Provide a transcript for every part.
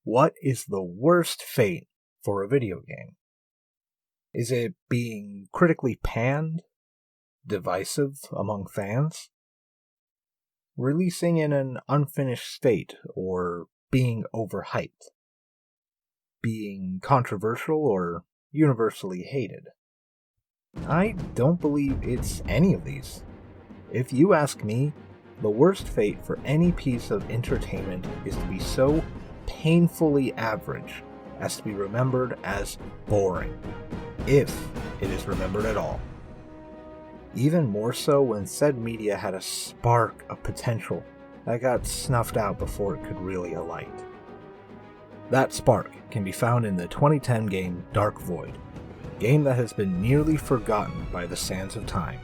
What is the worst fate for a video game? Is it being critically panned? Divisive among fans? Releasing in an unfinished state or being overhyped? Being controversial or universally hated? I don't believe it's any of these. If you ask me, the worst fate for any piece of entertainment is to be so painfully average as to be remembered as boring, if it is remembered at all. Even more so when said media had a spark of potential that got snuffed out before it could really alight. That spark can be found in the 2010 game Dark Void, a game that has been nearly forgotten by the sands of time.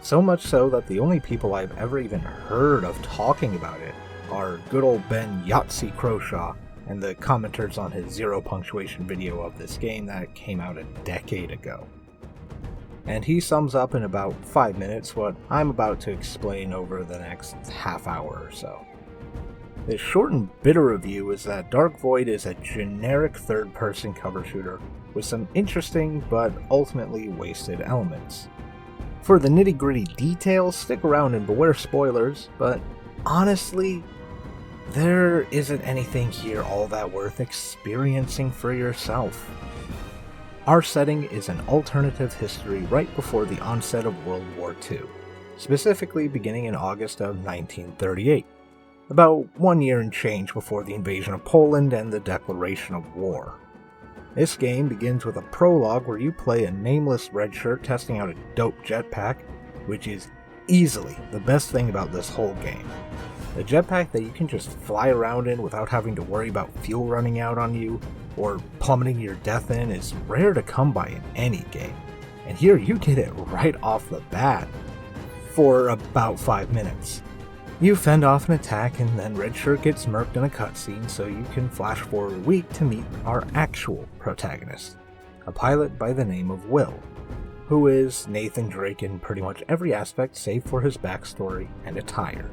So much so that the only people I've ever even heard of talking about it are good old Ben Yahtzee Croshaw and the commenters on his zero punctuation video of this game that came out a decade ago. And he sums up in about 5 minutes what I'm about to explain over the next half hour or so. This short and bitter review is that Dark Void is a generic third-person cover shooter with some interesting but ultimately wasted elements. For the nitty-gritty details, stick around and beware spoilers, but honestly, there isn't anything here all that worth experiencing for yourself. Our setting is an alternative history right before the onset of World War II, specifically beginning in August of 1938, about 1 year and change before the invasion of Poland and the declaration of war. This game begins with a prologue where you play a nameless redshirt testing out a dope jetpack, which is easily the best thing about this whole game. A jetpack that you can just fly around in without having to worry about fuel running out on you, or plummeting your death in, is rare to come by in any game. And here you get it right off the bat, for about 5 minutes. You fend off an attack and then Redshirt gets murked in a cutscene so you can flash forward a week to meet our actual protagonist, a pilot by the name of Will, who is Nathan Drake in pretty much every aspect save for his backstory and attire.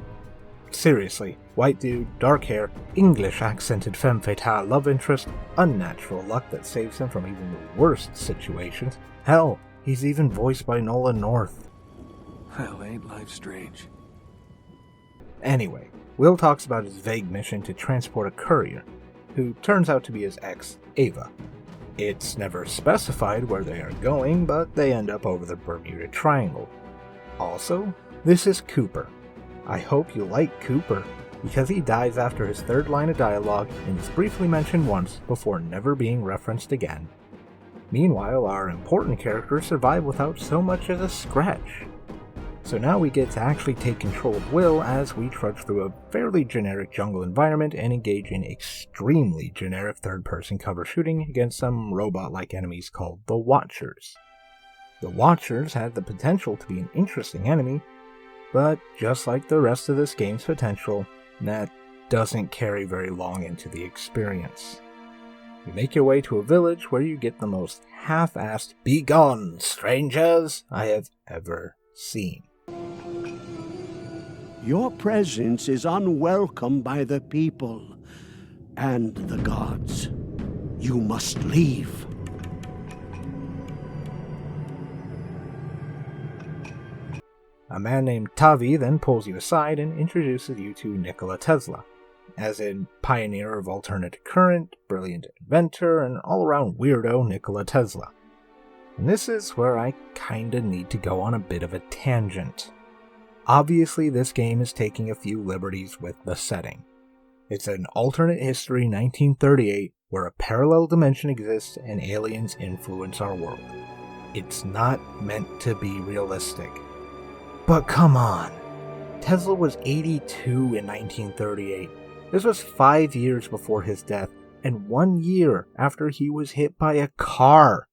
Seriously, white dude, dark hair, English accented femme fatale love interest, unnatural luck that saves him from even the worst situations. Hell, he's even voiced by Nolan North. Well, ain't life strange? Anyway, Will talks about his vague mission to transport a courier, who turns out to be his ex, Ava. It's never specified where they are going, but they end up over the Bermuda Triangle. Also, this is Cooper. I hope you like Cooper, because he dies after his third line of dialogue and is briefly mentioned once before never being referenced again. Meanwhile, our important characters survive without so much as a scratch. So now we get to actually take control of Will as we trudge through a fairly generic jungle environment and engage in extremely generic third-person cover shooting against some robot-like enemies called the Watchers. The Watchers had the potential to be an interesting enemy, but just like the rest of this game's potential, that doesn't carry very long into the experience. You make your way to a village where you get the most half-assed "Begone, strangers!" I have ever seen. Your presence is unwelcome by the people and the gods. You must leave. A man named Tavi then pulls you aside and introduces you to Nikola Tesla, as in pioneer of alternative current, brilliant inventor, and all-around weirdo Nikola Tesla. And this is where I kinda need to go on a bit of a tangent. Obviously, this game is taking a few liberties with the setting. It's an alternate history 1938 where a parallel dimension exists and aliens influence our world. It's not meant to be realistic. But come on! Tesla was 82 in 1938. This was 5 years before his death, and 1 year after he was hit by a car,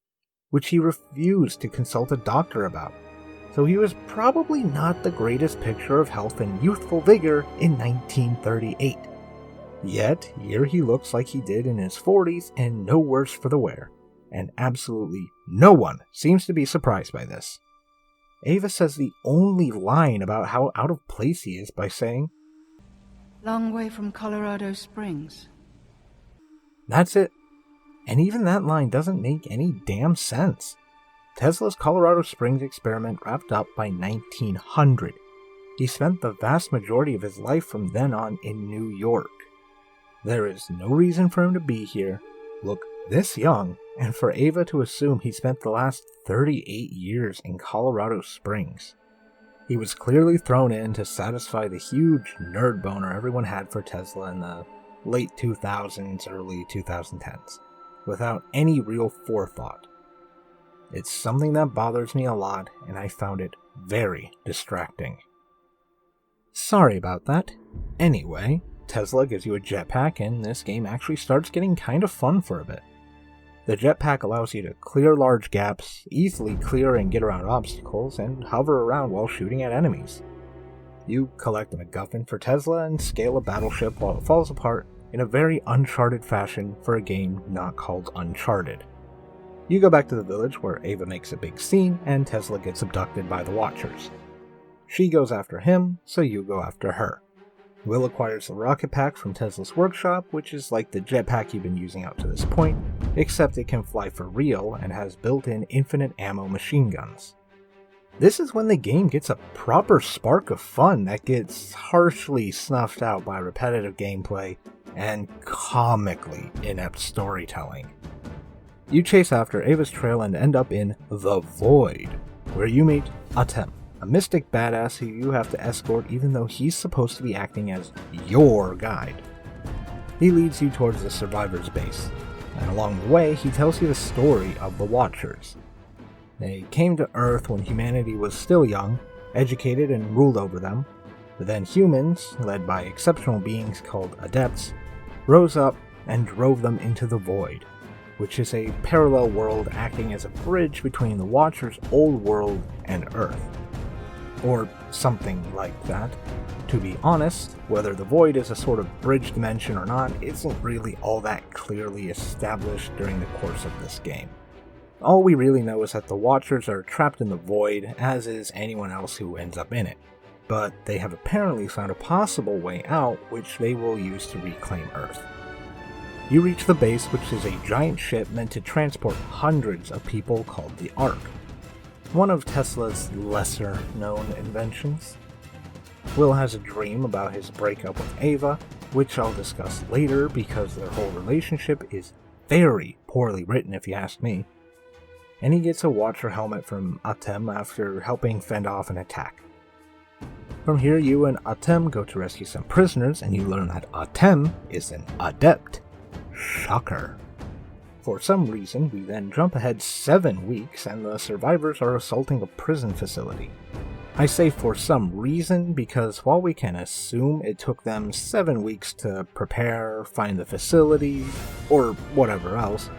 which he refused to consult a doctor about. So he was probably not the greatest picture of health and youthful vigor in 1938. Yet, here he looks like he did in his 40s and no worse for the wear. And absolutely no one seems to be surprised by this. Ava says the only line about how out of place he is by saying, "Long way from Colorado Springs." That's it. And even that line doesn't make any damn sense. Tesla's Colorado Springs experiment wrapped up by 1900. He spent the vast majority of his life from then on in New York. There is no reason for him to be here, look this young, and for Ava to assume he spent the last 38 years in Colorado Springs. He was clearly thrown in to satisfy the huge nerd boner everyone had for Tesla in the late 2000s, early 2010s, without any real forethought. It's something that bothers me a lot, and I found it very distracting. Sorry about that. Anyway, Tesla gives you a jetpack, and this game actually starts getting kind of fun for a bit. The jetpack allows you to clear large gaps, easily clear and get around obstacles, and hover around while shooting at enemies. You collect a MacGuffin for Tesla and scale a battleship while it falls apart in a very Uncharted fashion for a game not called Uncharted. You go back to the village where Ava makes a big scene and Tesla gets abducted by the Watchers. She goes after him, so you go after her. Will acquires the rocket pack from Tesla's workshop, which is like the jetpack you've been using up to this point, except it can fly for real and has built-in infinite ammo machine guns. This is when the game gets a proper spark of fun that gets harshly snuffed out by repetitive gameplay and comically inept storytelling. You chase after Ava's trail and end up in the Void, where you meet Atem, a mystic badass who you have to escort even though he's supposed to be acting as your guide. He leads you towards the survivor's base, and along the way he tells you the story of the Watchers. They came to Earth when humanity was still young, educated and ruled over them, but then humans, led by exceptional beings called Adepts, rose up and drove them into the Void, which is a parallel world acting as a bridge between the Watchers' old world and Earth. Or something like that. To be honest, whether the Void is a sort of bridge dimension or not isn't really all that clearly established during the course of this game. All we really know is that the Watchers are trapped in the Void, as is anyone else who ends up in it. But they have apparently found a possible way out, which they will use to reclaim Earth. You reach the base, which is a giant ship meant to transport hundreds of people called the Ark. One of Tesla's lesser-known inventions. Will has a dream about his breakup with Ava, which I'll discuss later because their whole relationship is very poorly written if you ask me. And he gets a Watcher helmet from Atem after helping fend off an attack. From here, you and Atem go to rescue some prisoners, and you learn that Atem is an adept. Shocker. For some reason, we then jump ahead 7 weeks, and the survivors are assaulting a prison facility. I say for some reason because while we can assume it took them 7 weeks to prepare, find the facility, or whatever else,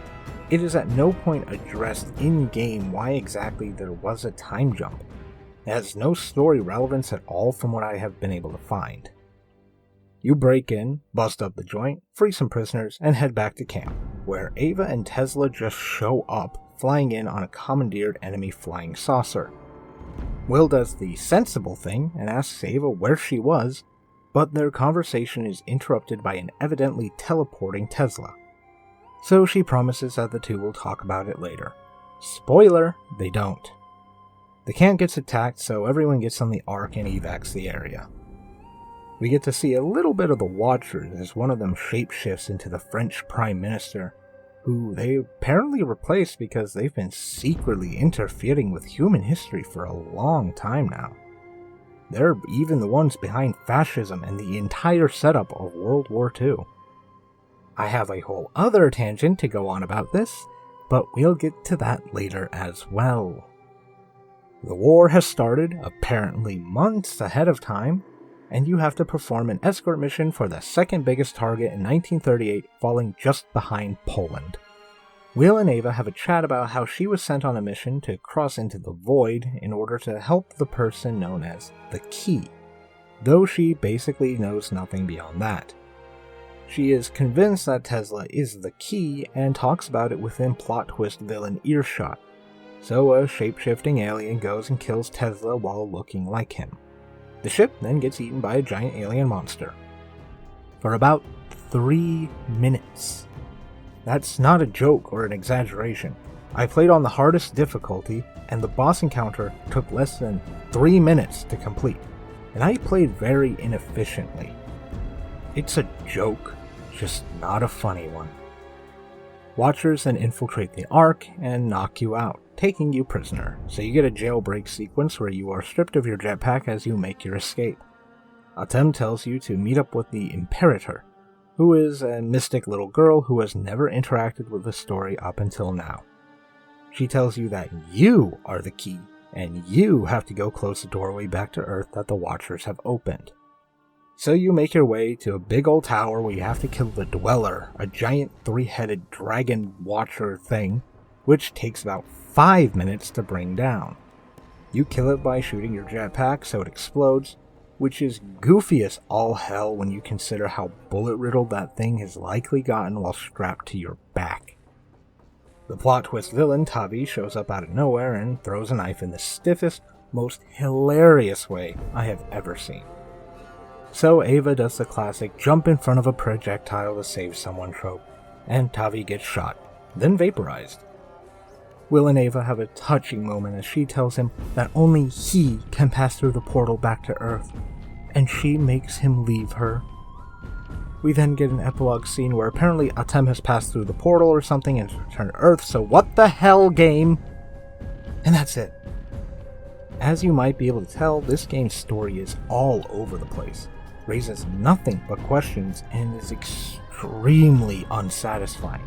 it is at no point addressed in-game why exactly there was a time jump. It has no story relevance at all from what I have been able to find. You break in, bust up the joint, free some prisoners, and head back to camp, where Ava and Tesla just show up, flying in on a commandeered enemy flying saucer. Will does the sensible thing and asks Ava where she was, but their conversation is interrupted by an evidently teleporting Tesla. So she promises that the two will talk about it later. Spoiler, they don't. The camp gets attacked, so everyone gets on the Ark and evacs the area. We get to see a little bit of the Watchers as one of them shapeshifts into the French Prime Minister, who they apparently replaced because they've been secretly interfering with human history for a long time now. They're even the ones behind fascism and the entire setup of World War II. I have a whole other tangent to go on about this, but we'll get to that later as well. The war has started, apparently months ahead of time, and you have to perform an escort mission for the second biggest target in 1938, falling just behind Poland. Will and Ava have a chat about how she was sent on a mission to cross into the Void in order to help the person known as the Key, though she basically knows nothing beyond that. She is convinced that Tesla is the Key and talks about it within plot twist villain earshot, so a shape-shifting alien goes and kills Tesla while looking like him. The ship then gets eaten by a giant alien monster. For about 3 minutes, That's not a joke or an exaggeration. I played on the hardest difficulty, and the boss encounter took less than 3 minutes to complete, and I played very inefficiently. It's a joke, just not a funny one. Watchers then infiltrate the Ark and knock you out, taking you prisoner, so you get a jailbreak sequence where you are stripped of your jetpack as you make your escape. Atem tells you to meet up with the Imperator, who is a mystic little girl who has never interacted with the story up until now. She tells you that you are the key, and you have to go close the doorway back to Earth that the Watchers have opened. So you make your way to a big old tower where you have to kill the Dweller, a giant 3-headed dragon watcher thing, which takes about 5 minutes to bring down. You kill it by shooting your jetpack so it explodes, which is goofy as all hell when you consider how bullet-riddled that thing has likely gotten while strapped to your back. The plot twist villain, Tavi, shows up out of nowhere and throws a knife in the stiffest, most hilarious way I have ever seen. So Ava does the classic jump in front of a projectile to save someone trope, and Tavi gets shot, then vaporized. Will and Ava have a touching moment as she tells him that only he can pass through the portal back to Earth, and she makes him leave her. We then get an epilogue scene where apparently Atem has passed through the portal or something and returned to Earth, so what the hell, game? And that's it. As you might be able to tell, this game's story is all over the place, raises nothing but questions, and is extremely unsatisfying.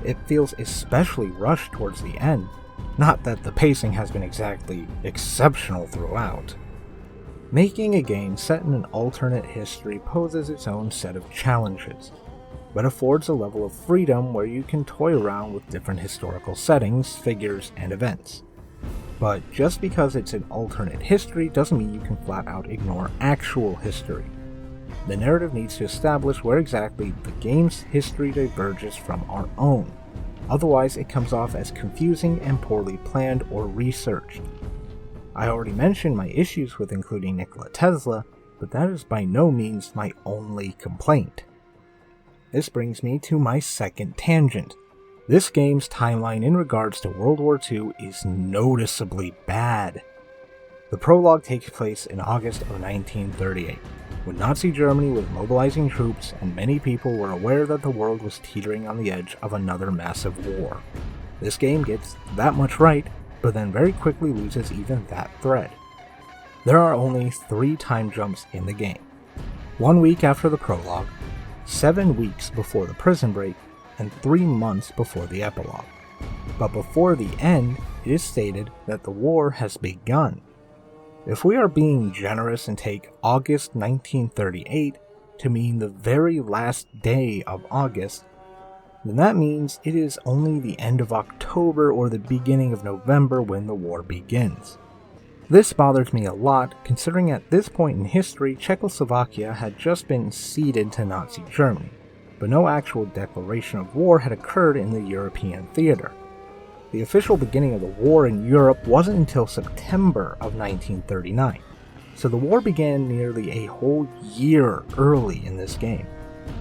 It feels especially rushed towards the end, not that the pacing has been exactly exceptional throughout. Making a game set in an alternate history poses its own set of challenges, but affords a level of freedom where you can toy around with different historical settings, figures, and events. But just because it's an alternate history doesn't mean you can flat out ignore actual history. The narrative needs to establish where exactly the game's history diverges from our own, otherwise it comes off as confusing and poorly planned or researched. I already mentioned my issues with including Nikola Tesla, but that is by no means my only complaint. This brings me to my second tangent. This game's timeline in regards to World War II is noticeably bad. The prologue takes place in August of 1938, when Nazi Germany was mobilizing troops and many people were aware that the world was teetering on the edge of another massive war. This game gets that much right, but then very quickly loses even that thread. There are only 3 time jumps in the game. 1 week after the prologue, 7 weeks before the prison break, and 3 months before the epilogue. But before the end, it is stated that the war has begun. If we are being generous and take August 1938 to mean the very last day of August, then that means it is only the end of October or the beginning of November when the war begins. This bothers me a lot, considering at this point in history Czechoslovakia had just been ceded to Nazi Germany, but no actual declaration of war had occurred in the European theater. The official beginning of the war in Europe wasn't until September of 1939, so the war began nearly a whole year early in this game,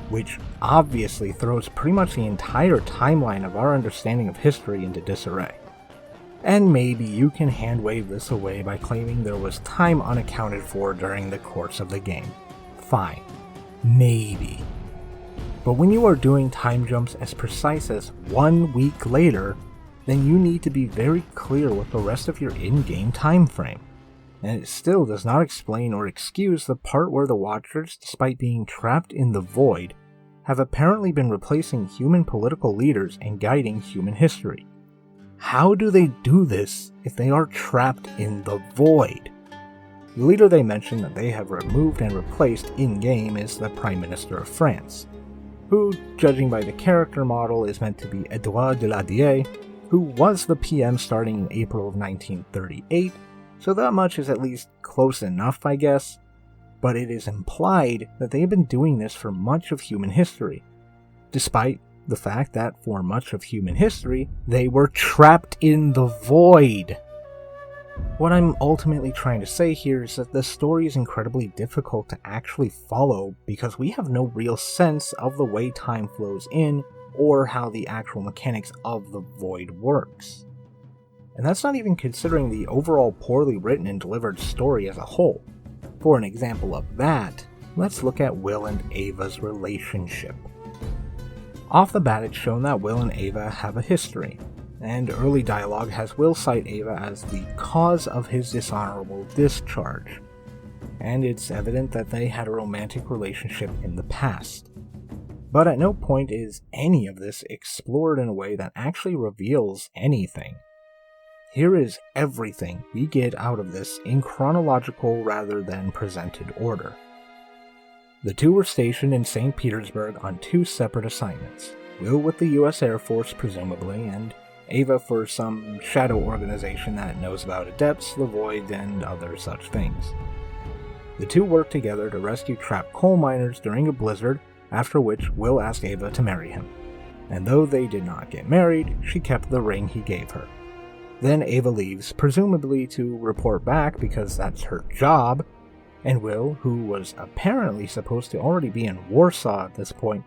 which obviously throws pretty much the entire timeline of our understanding of history into disarray. And maybe you can hand-wave this away by claiming there was time unaccounted for during the course of the game. Fine. Maybe. But when you are doing time jumps as precise as 1 week later, then you need to be very clear with the rest of your in-game time frame. And it still does not explain or excuse the part where the Watchers, despite being trapped in the void, have apparently been replacing human political leaders and guiding human history. How do they do this if they are trapped in the void? The leader they mention that they have removed and replaced in-game is the Prime Minister of France, who, judging by the character model, is meant to be Edouard Daladier, who was the PM starting in April of 1938, so that much is at least close enough, I guess, but it is implied that they have been doing this for much of human history, despite the fact that for much of human history, they were trapped in the void. What I'm ultimately trying to say here is that the story is incredibly difficult to actually follow because we have no real sense of the way time flows in or how the actual mechanics of the void works. And that's not even considering the overall poorly written and delivered story as a whole. For an example of that, let's look at Will and Ava's relationship. Off the bat, it's shown that Will and Ava have a history, and early dialogue has Will cite Ava as the cause of his dishonorable discharge, and it's evident that they had a romantic relationship in the past. But at no point is any of this explored in a way that actually reveals anything. Here is everything we get out of this in chronological rather than presented order. The two were stationed in St. Petersburg on two separate assignments, Will with the US Air Force presumably, and Ava for some shadow organization that knows about Adepts, the Void, and other such things. The two worked together to rescue trapped coal miners during a blizzard, after which Will asked Ava to marry him. And though they did not get married, she kept the ring he gave her. Then Ava leaves, presumably to report back because that's her job, and Will, who was apparently supposed to already be in Warsaw at this point,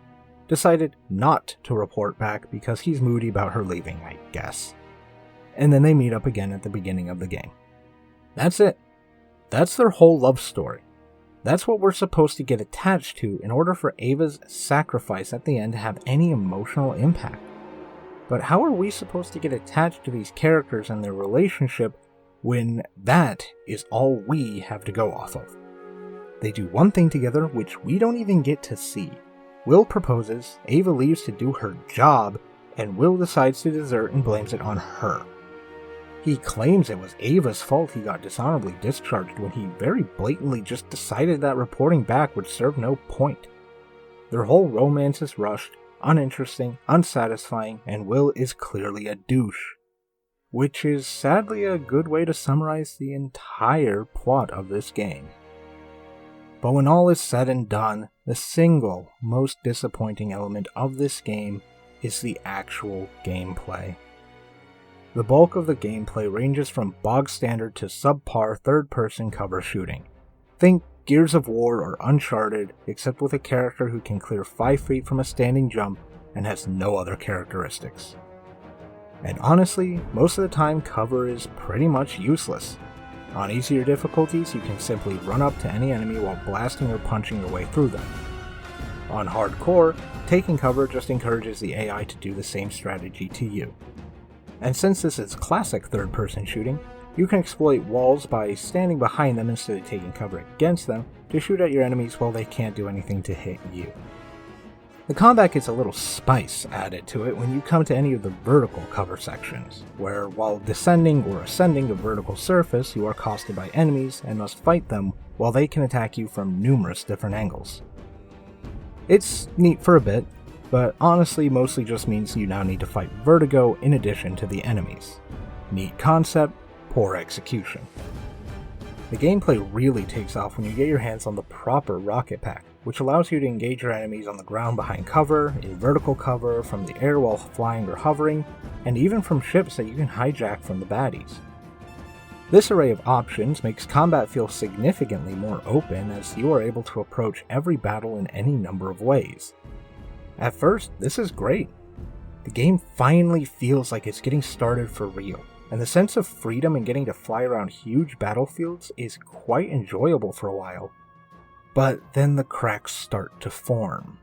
decided not to report back because he's moody about her leaving, I guess. And then they meet up again at the beginning of the game. That's it. That's their whole love story. That's what we're supposed to get attached to in order for Ava's sacrifice at the end to have any emotional impact. But how are we supposed to get attached to these characters and their relationship when that is all we have to go off of? They do one thing together which we don't even get to see. Will proposes, Ava leaves to do her job, and Will decides to desert and blames it on her. He claims it was Ava's fault he got dishonorably discharged when he very blatantly just decided that reporting back would serve no point. Their whole romance is rushed, uninteresting, unsatisfying, and Will is clearly a douche. Which is sadly a good way to summarize the entire plot of this game. But when all is said and done, the single most disappointing element of this game is the actual gameplay. The bulk of the gameplay ranges from bog standard to subpar third-person cover shooting. Think Gears of War or Uncharted, except with a character who can clear 5 feet from a standing jump and has no other characteristics. And honestly, most of the time cover is pretty much useless. On easier difficulties, you can simply run up to any enemy while blasting or punching your way through them. On hardcore, taking cover just encourages the AI to do the same strategy to you. And since this is classic third-person shooting, you can exploit walls by standing behind them instead of taking cover against them to shoot at your enemies while they can't do anything to hit you. The combat gets a little spice added to it when you come to any of the vertical cover sections, where while descending or ascending a vertical surface, you are accosted by enemies and must fight them while they can attack you from numerous different angles. It's neat for a bit, but honestly mostly just means you now need to fight vertigo in addition to the enemies. Neat concept, poor execution. The gameplay really takes off when you get your hands on the proper rocket pack, which allows you to engage your enemies on the ground behind cover, in vertical cover, from the air while flying or hovering, and even from ships that you can hijack from the baddies. This array of options makes combat feel significantly more open as you are able to approach every battle in any number of ways. At first, this is great. The game finally feels like it's getting started for real, and the sense of freedom and getting to fly around huge battlefields is quite enjoyable for a while. But then the cracks start to form.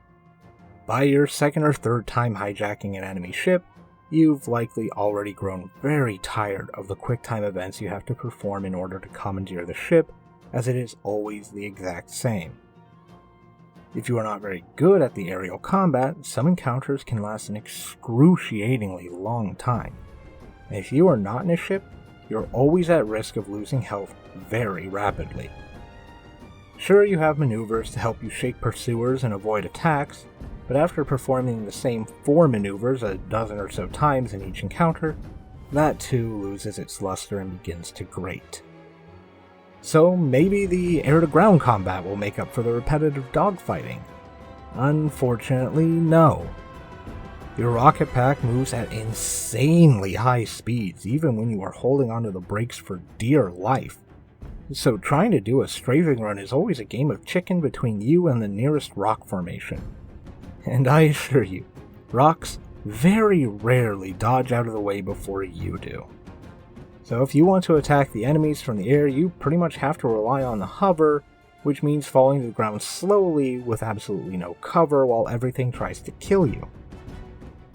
By your second or third time hijacking an enemy ship, you've likely already grown very tired of the quick-time events you have to perform in order to commandeer the ship, as it is always the exact same. If you are not very good at the aerial combat, some encounters can last an excruciatingly long time. And if you are not in a ship, you're always at risk of losing health very rapidly. Sure, you have maneuvers to help you shake pursuers and avoid attacks, but after performing the same 4 maneuvers a dozen or so times in each encounter, that too loses its luster and begins to grate. So maybe the air-to-ground combat will make up for the repetitive dogfighting. Unfortunately, no. Your rocket pack moves at insanely high speeds, even when you are holding onto the brakes for dear life. So trying to do a strafing run is always a game of chicken between you and the nearest rock formation. And I assure you, Rocks very rarely dodge out of the way before you do. So if you want to attack the enemies from the air, you pretty much have to rely on the hover, which means falling to the ground slowly with absolutely no cover while everything tries to kill you.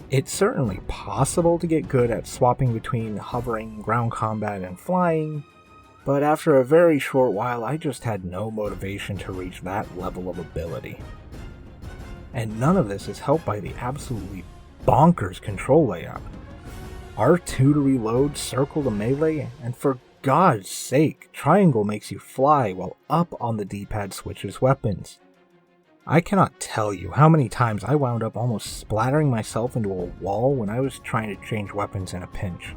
It's certainly possible to get good at swapping between hovering, ground combat, and flying, but after a very short while I just had no motivation to reach that level of ability. And none of this is helped by the absolutely bonkers control layout. R2 to reload, circle to melee, and for God's sake, triangle makes you fly while up on the D-pad switches weapons. I cannot tell you how many times I wound up almost splattering myself into a wall when I was trying to change weapons in a pinch,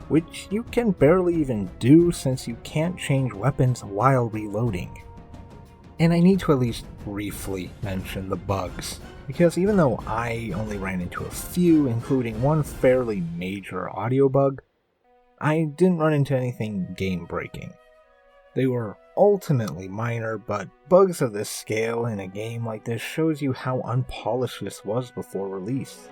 which you can barely even do since you can't change weapons while reloading. And I need to at least briefly mention the bugs, because even though I only ran into a few, including one fairly major audio bug, I didn't run into anything game-breaking. They were ultimately minor, but bugs of this scale in a game like this shows you how unpolished this was before release.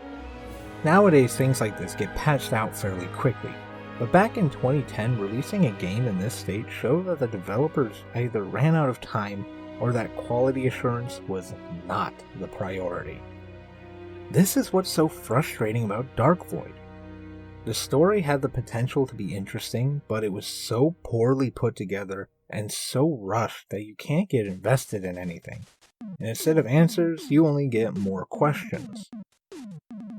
Nowadays, things like this get patched out fairly quickly, but back in 2010, releasing a game in this state showed that the developers either ran out of time or that quality assurance was not the priority. This is what's so frustrating about Dark Void. The story had the potential to be interesting, but it was so poorly put together and so rushed that you can't get invested in anything. And instead of answers, you only get more questions.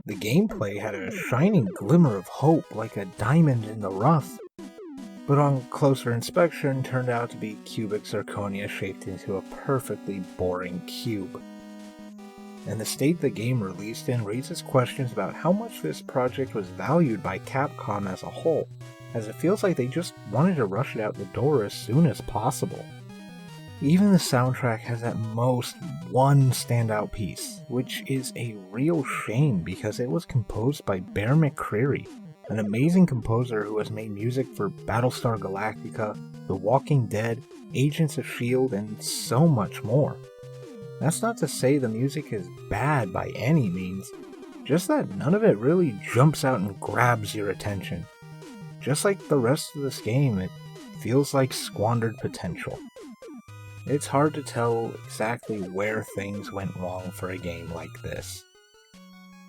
The gameplay had a shining glimmer of hope like a diamond in the rough, but on closer inspection turned out to be cubic zirconia shaped into a perfectly boring cube. And the state the game released in raises questions about how much this project was valued by Capcom as a whole, as it feels like they just wanted to rush it out the door as soon as possible. Even the soundtrack has at most one standout piece, which is a real shame because it was composed by Bear McCreary, an amazing composer who has made music for Battlestar Galactica, The Walking Dead, Agents of S.H.I.E.L.D., and so much more. That's not to say the music is bad by any means, just that none of it really jumps out and grabs your attention. Just like the rest of this game, it feels like squandered potential. It's hard to tell exactly where things went wrong for a game like this.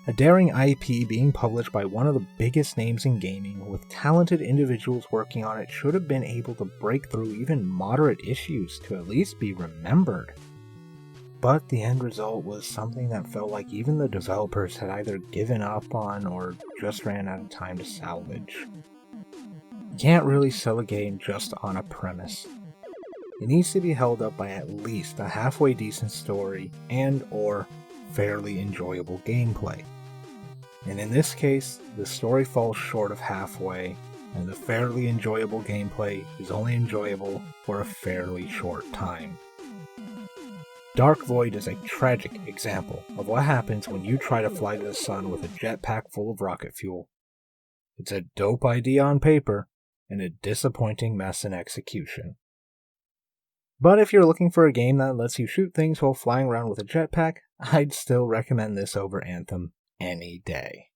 A daring IP being published by one of the biggest names in gaming, with talented individuals working on it, should have been able to break through even moderate issues to at least be remembered. But the end result was something that felt like even the developers had either given up on or just ran out of time to salvage. You can't really sell a game just on a premise. It needs to be held up by at least a halfway decent story and or fairly enjoyable gameplay. And in this case, the story falls short of halfway, and the fairly enjoyable gameplay is only enjoyable for a fairly short time. Dark Void is a tragic example of what happens when you try to fly to the sun with a jetpack full of rocket fuel. It's a dope idea on paper, and a disappointing mess in execution. But if you're looking for a game that lets you shoot things while flying around with a jetpack, I'd still recommend this over Anthem any day.